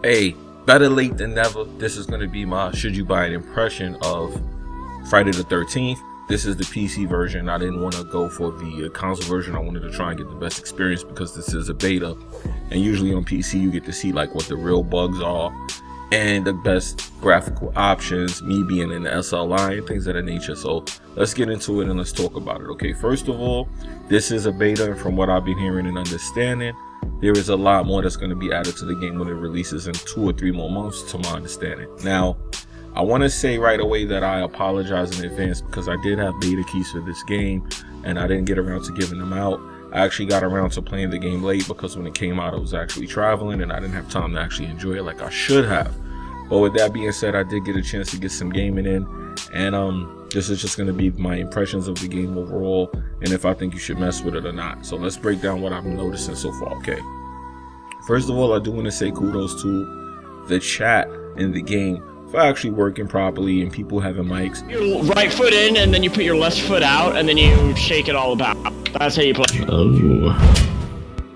Hey, better late than never. This is going to be my should you buy an impression of Friday the 13th. This is the PC version. I didn't want to go for the console version. I wanted to try and get the best experience because this is a beta. And usually on PC, you get to see like what the real bugs are and the best graphical options, me being in the SLI and things of that nature. So let's get into it and let's talk about it. Okay, first of all, this is a beta, and from what I've been hearing and understanding, there is a lot more that's going to be added to the game when it releases in 2 or 3 more months, to my understanding. Now, I want to say right away that I apologize in advance because I did have beta keys for this game and I didn't get around to giving them out. I actually got around to playing the game late because when it came out I was actually traveling and I didn't have time to actually enjoy it like I should have. But with that being said, I did get a chance to get some gaming in, and this is just going to be my impressions of the game overall and if I think you should mess with it or not. So let's break down what I'm noticing so far. Okay, first of all, I do want to say kudos to the chat in the game for actually working properly and people having mics. Your right foot in and then you put your left foot out and then you shake it all about. That's how you play. Oh.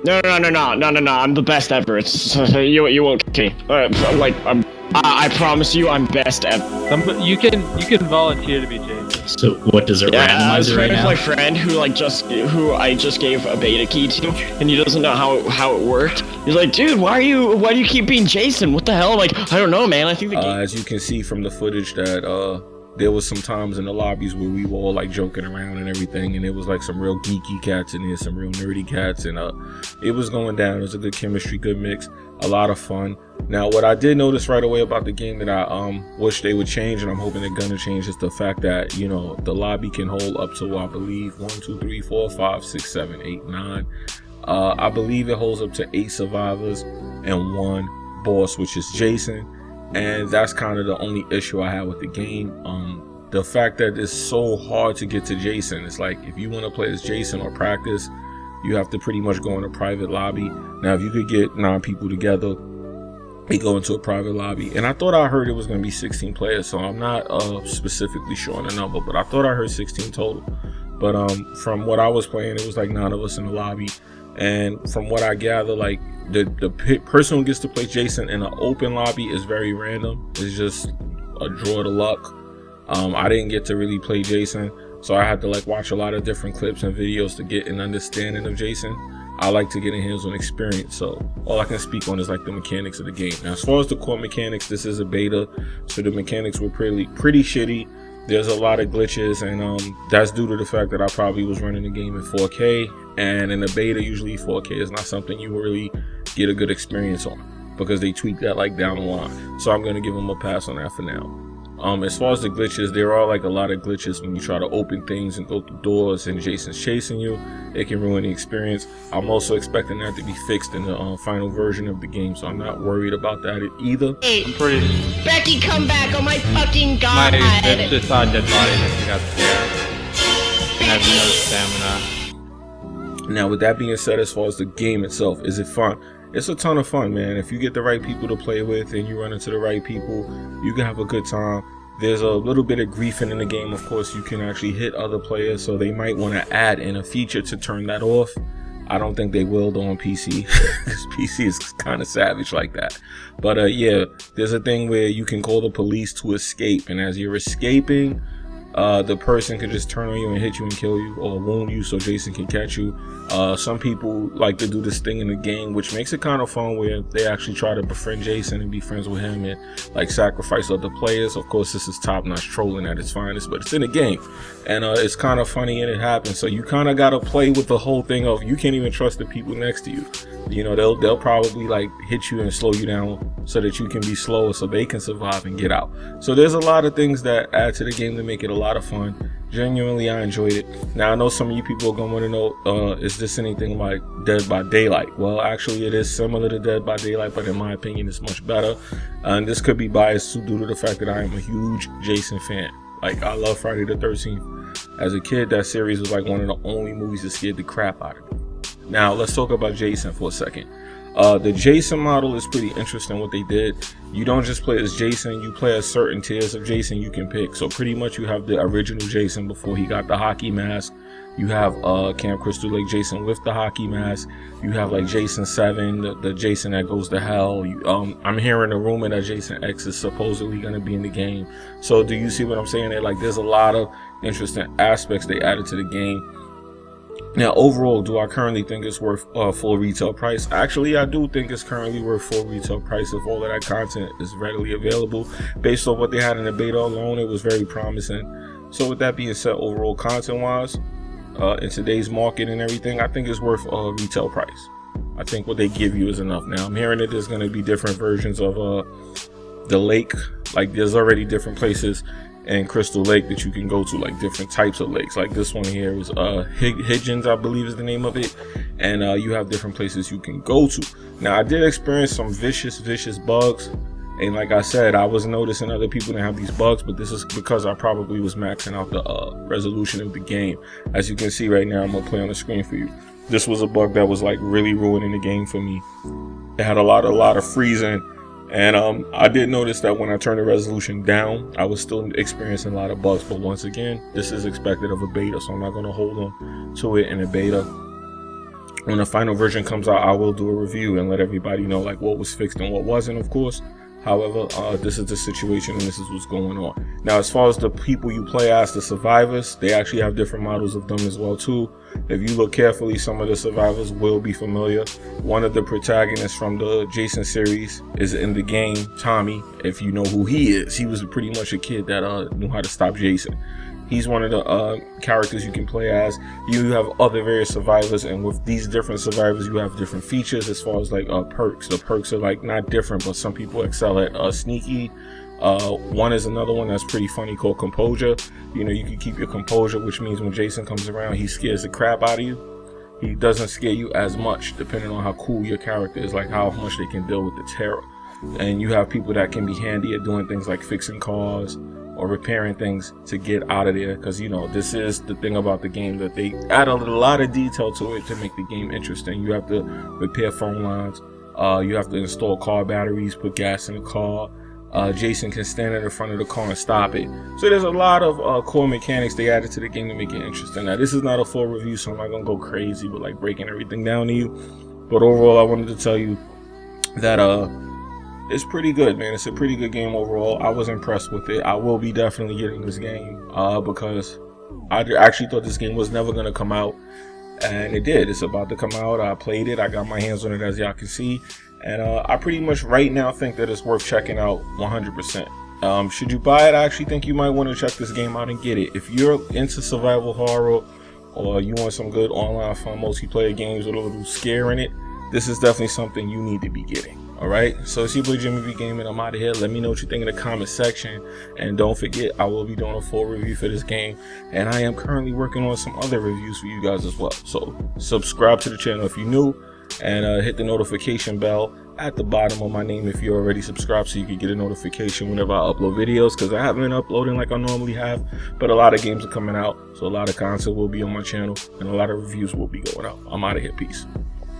No, I'm the best ever. It's you won't kill me. I promise you, I'm best ever. You can volunteer to be Jason. So what does it randomize it right now? My friend who I just gave a beta key to, and he doesn't know how it worked. He's like, dude, why do you keep being Jason? What the hell? I'm like, I don't know, man. I think the game. As you can see from the footage that there was some times in the lobbies where we were all like joking around and everything, and it was like some real geeky cats in there, some real nerdy cats, and it was going down. It was a good chemistry, good mix, a lot of fun. Now, what I did notice right away about the game that I wish they would change, and I'm hoping they're gonna change, is the fact that, you know, the lobby can hold up to, I believe, 1, 2, 3, 4, 5, 6, 7, 8, 9. I believe it holds up to 8 survivors and 1 boss, which is Jason. And that's kind of the only issue I have with the game. The fact that it's so hard to get to Jason. It's like if you want to play as Jason or practice, you have to pretty much go in a private lobby. Now, if you could get 9 people together, they go into a private lobby. And I thought I heard it was going to be 16 players, so I'm not specifically sure on the number, but I thought I heard 16 total. But from what I was playing, it was like 9 of us in the lobby. And from what I gather, like the person who gets to play Jason in an open lobby is very random. It's just a draw to luck. I didn't get to really play Jason, so I had to like watch a lot of different clips and videos to get an understanding of Jason. I like to get a hands-on experience, so all I can speak on is like the mechanics of the game. Now, as far as the core mechanics, this is a beta, so the mechanics were pretty shitty. There's a lot of glitches, and that's due to the fact that I probably was running the game in 4K, and in the beta, usually 4K is not something you really get a good experience on because they tweak that like down the line. So I'm gonna give them a pass on that for now. As far as the glitches, there are like a lot of glitches when you try to open things and go through doors and Jason's chasing you. It can ruin the experience. I'm also expecting that to be fixed in the final version of the game, so I'm not worried about that either. Hey, I'm pretty. Becky, come back! Oh my fucking god! I just saw a dead body and I got scared. And I have no stamina. Now, with that being said, as far as the game itself, is it fun? It's a ton of fun, man. If you get the right people to play with and you run into the right people, you can have a good time. There's a little bit of griefing in the game. Of course, you can actually hit other players, so they might want to add in a feature to turn that off. I don't think they will though on PC because PC is kind of savage like that. But yeah, there's a thing where you can call the police to escape, and as you're escaping, the person could just turn on you and hit you and kill you or wound you so Jason can catch you. Some people like to do this thing in the game, which makes it kind of fun, where they actually try to befriend Jason and be friends with him and like sacrifice other players. Of course, this is top-notch trolling at its finest, but it's in a game, and it's kind of funny and it happens. So you kind of got to play with the whole thing of you can't even trust the people next to you. You know, they'll probably like hit you and slow you down so that you can be slower so they can survive and get out. So there's a lot of things that add to the game to make it a lot of fun. Genuinely, I enjoyed it. Now, I know some of you people are going to want to know, is this anything like Dead by Daylight? Well, actually, it is similar to Dead by Daylight, but in my opinion, it's much better. And this could be biased due to the fact that I am a huge Jason fan. Like, I love Friday the 13th. As a kid, that series was like one of the only movies that scared the crap out of me. Now, let's talk about Jason for a second. The Jason model is pretty interesting what they did. You don't just play as Jason, you play as certain tiers of Jason you can pick. So pretty much you have the original Jason before he got the hockey mask. You have Camp Crystal Lake Jason with the hockey mask. You have like Jason 7, the Jason that goes to hell. I'm hearing a rumor that Jason X is supposedly going to be in the game. So do you see what I'm saying there? Like, there's a lot of interesting aspects they added to the game. Now, overall, do I currently think it's worth full retail price? Actually, I do think it's currently worth full retail price if all of that content is readily available. Based on what they had in the beta alone, it was very promising. So with that being said, overall content-wise, in today's market and everything, I think it's worth retail price. I think what they give you is enough. Now, I'm hearing that there's going to be different versions of the lake. Like, there's already different places in Crystal Lake that you can go to, like different types of lakes. Like this one here is Higgins, I believe is the name of it, and you have different places you can go to. Now, I did experience some vicious bugs, and like I said, I was noticing other people that have these bugs, but this is because I probably was maxing out the resolution of the game. As you can see right now, I'm gonna play on the screen for you. This was a bug that was like really ruining the game for me. It had a lot of freezing. And I did notice that when I turned the resolution down, I was still experiencing a lot of bugs. But once again, this is expected of a beta, so I'm not going to hold on to it in a beta. When the final version comes out, I will do a review and let everybody know like what was fixed and what wasn't, of course. However, this is the situation and this is what's going on. Now, as far as the people you play as, the survivors, they actually have different models of them as well too. If you look carefully, some of the survivors will be familiar. One of the protagonists from the Jason series is in the game, Tommy. If you know who he is, he was pretty much a kid that knew how to stop Jason. He's one of the characters you can play as. You have other various survivors, and with these different survivors, you have different features as far as like perks. The perks are like not different, but some people excel at sneaky. One is another one that's pretty funny called composure. You know, you can keep your composure, which means when Jason comes around, he scares the crap out of you. He doesn't scare you as much, depending on how cool your character is, like how much they can deal with the terror. And you have people that can be handy at doing things like fixing cars or repairing things to get out of there, because you know this is the thing about the game, that they add a lot of detail to it to make the game interesting. You have to repair phone lines, you have to install car batteries, put gas in the car. Jason can stand in the front of the car and stop it. So there's a lot of core mechanics they added to the game to make it interesting. Now, this is not a full review, so I'm not gonna go crazy with like breaking everything down to you, but overall I wanted to tell you that it's pretty good, man. It's a pretty good game overall. I was impressed with it. I will be definitely getting this game because I actually thought this game was never going to come out, and it did. It's about to come out. I played it. I got my hands on it, as y'all can see, and I pretty much right now think that it's worth checking out 100%. Should you buy it? I actually think you might want to check this game out and get it. If you're into survival horror or you want some good online fun multiplayer games with a little scare in it, this is definitely something you need to be getting. Alright, so it's your boy Jimmybgaming. I'm out of here. Let me know what you think in the comment section, and don't forget, I will be doing a full review for this game, and I am currently working on some other reviews for you guys as well. So subscribe to the channel if you're new, and hit the notification bell at the bottom of my name if you're already subscribed, so you can get a notification whenever I upload videos, because I haven't been uploading like I normally have, but a lot of games are coming out, so a lot of content will be on my channel and a lot of reviews will be going out. I'm out of here. Peace.